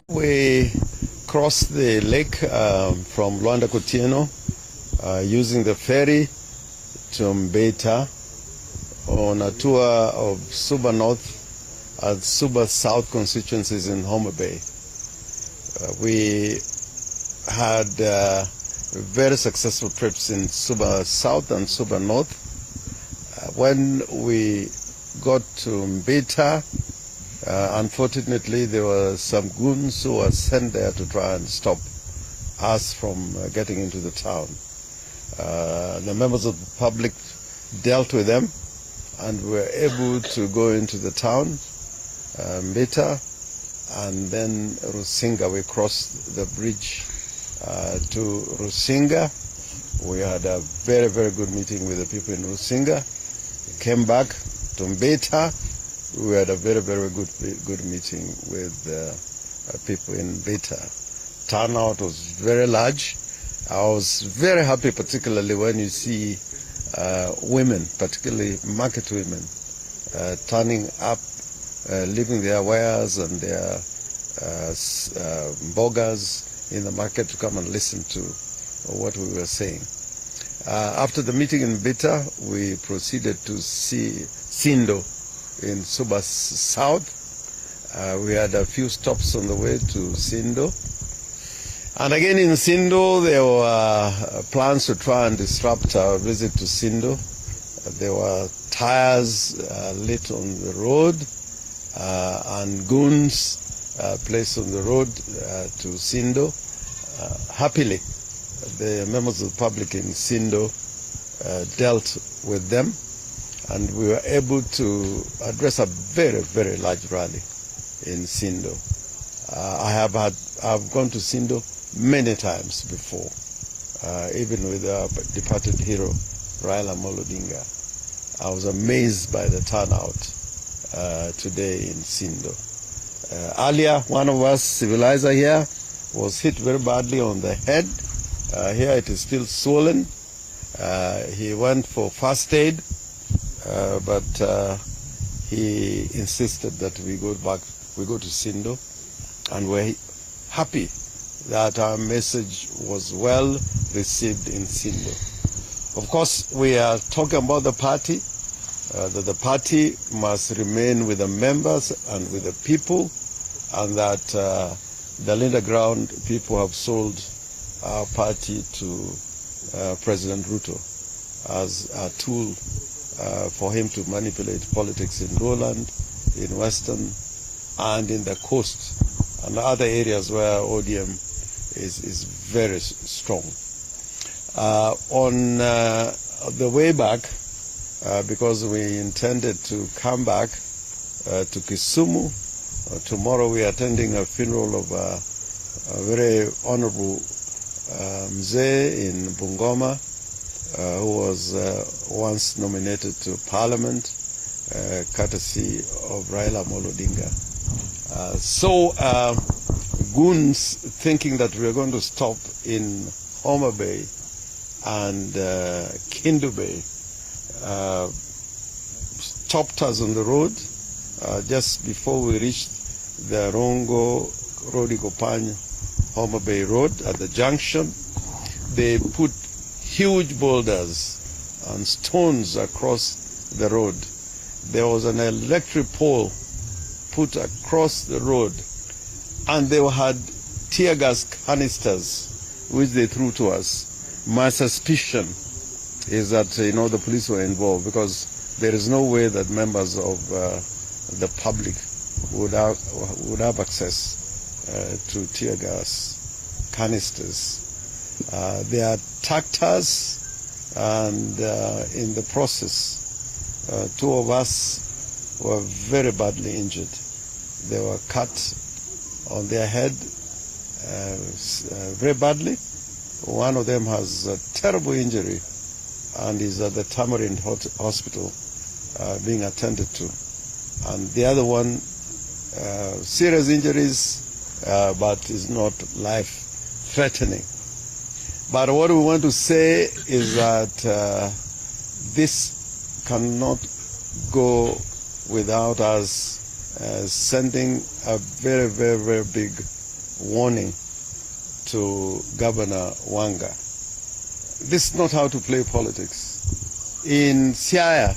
We crossed the lake from Luanda Kotieno using the ferry to Mbeta on a tour of Suba North and Suba South constituencies in Homa Bay. We had very successful trips in Suba South and Suba North. When we got to Mbeta, unfortunately, there were some goons who were sent there to try and stop us from getting into the town. The members of the public dealt with them, and we were able to go into the town, Mbeta, and then Rusinga. We crossed the bridge to Rusinga. We had a very, very good meeting with the people in Rusinga. We came back to Mbeta. We had a very, very good meeting with people in Mbeta. Turnout was very large. I was very happy, particularly when you see women, particularly market women, turning up, leaving their wares and their bogas in the market to come and listen to what we were saying. After the meeting in Mbeta, we proceeded to see Sindo in Suba South. We had a few stops on the way to Sindo. And again in Sindo, there were plans to try and disrupt our visit to Sindo. There were tires lit on the road and goons placed on the road to Sindo. Happily, the members of the public in Sindo dealt with them, and we were able to address a very, very large rally in Sindo. I've gone to Sindo many times before, even with our departed hero, Raila Amolo Odinga. I was amazed by the turnout today in Sindo. Earlier, one of us, civilizer here, was hit very badly on the head. Here it is still swollen. He went for first aid, but he insisted that we go to Sindo, and we're happy that our message was well received in Sindo. Of course, we are talking about the party, that the party must remain with the members and with the people, and that the Linda Ground people have sold our party to President Ruto as a tool for him to manipulate politics in lowland, in western, and in the coast, and other areas where ODM is very strong. On the way back, because we intended to come back to Kisumu, tomorrow we are attending a funeral of a very honorable Mzee in Bungoma, who was once nominated to Parliament, courtesy of Raila Amolo Odinga. So goons, thinking that we are going to stop in Homa Bay and Kindu Bay, stopped us on the road just before we reached the Orengo Kopany Homa Bay Road at the junction. They put huge boulders and stones across the road. There was an electric pole put across the road, and they had tear gas canisters which they threw to us. My suspicion is that the police were involved, because there is no way that members of the public would have access to tear gas canisters. They attacked us, and in the process, two of us were very badly injured. They were cut on their head very badly. One of them has a terrible injury and is at the Tamarind Hospital being attended to. And the other one, serious injuries, but is not life-threatening. But what we want to say is that this cannot go without us sending a very, very, very big warning to Governor Wanga. This is not how to play politics. In Siaya,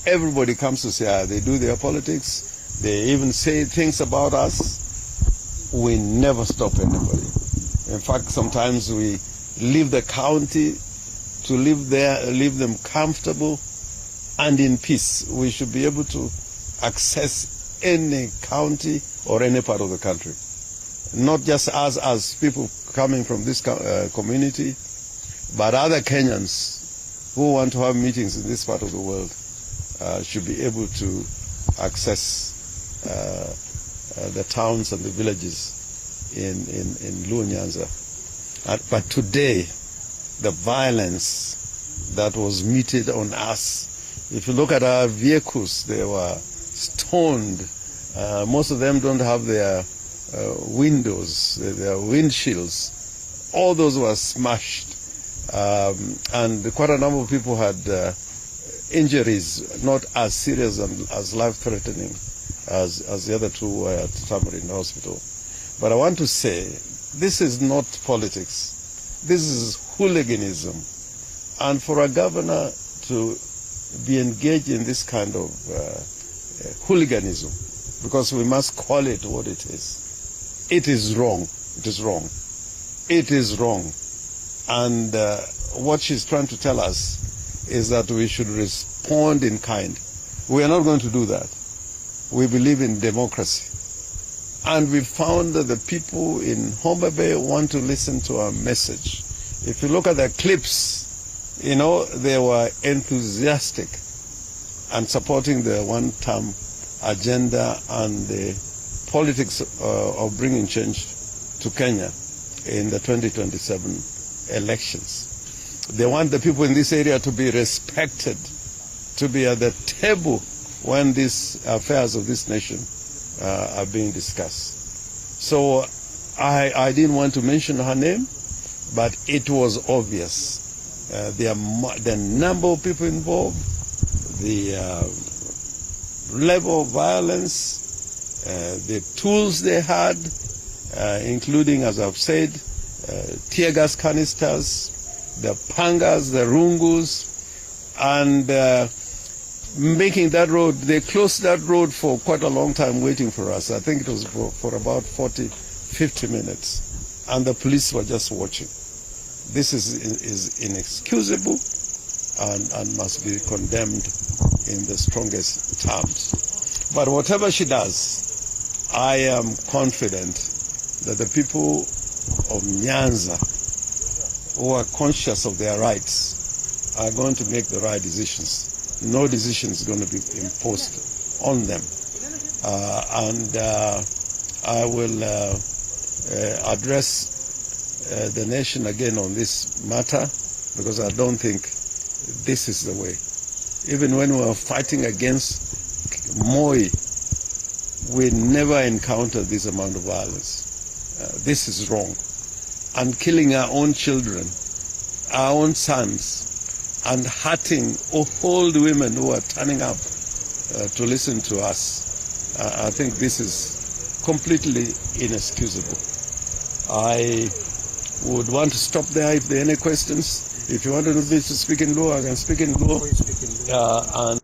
everybody comes to Siaya. They do their politics. They even say things about us. We never stop anybody. In fact, sometimes we leave the county to live there, leave them comfortable and in peace. We should be able to access any county or any part of the country. Not just us as people coming from this community, but other Kenyans who want to have meetings in this part of the world should be able to access the towns and the villages in Luo Nyanza. But today, the violence that was meted on us, if you look at our vehicles, they were stoned. Most of them don't have their windows, their windshields. All those were smashed. And quite a number of people had injuries, not as serious and as life-threatening as the other two were at Tamarind Hospital. But I want to say, this is not politics. This is hooliganism. And for a governor to be engaged in this kind of hooliganism, because we must call it what it is wrong. It is wrong. It is wrong. And what she's trying to tell us is that we should respond in kind. We are not going to do that. We believe in democracy. And we found that the people in Homa Bay want to listen to our message. If you look at the clips, you know, they were enthusiastic and supporting the one-term agenda and the politics of bringing change to Kenya in the 2027 elections. They want the people in this area to be respected, to be at the table when these affairs of this nation are being discussed. So I didn't want to mention her name, but it was obvious. The number of people involved, the level of violence, the tools they had, including, as I've said, tear gas canisters, the pangas, the rungus, and making that road, they closed that road for quite a long time waiting for us. I think it was for about 40, 50 minutes. And the police were just watching. This is inexcusable and must be condemned in the strongest terms. But whatever she does, I am confident that the people of Nyanza, who are conscious of their rights, are going to make the right decisions. No decision is going to be imposed on them. I will address the nation again on this matter, because I don't think this is the way. Even when we were fighting against Moi, we never encountered this amount of violence. This is wrong. And killing our own children, our own sons, and hurting old women who are turning up to listen to us. I think this is completely inexcusable. I would want to stop there if there are any questions. If you wanted me to speak in Luo, I can speak in Luo. And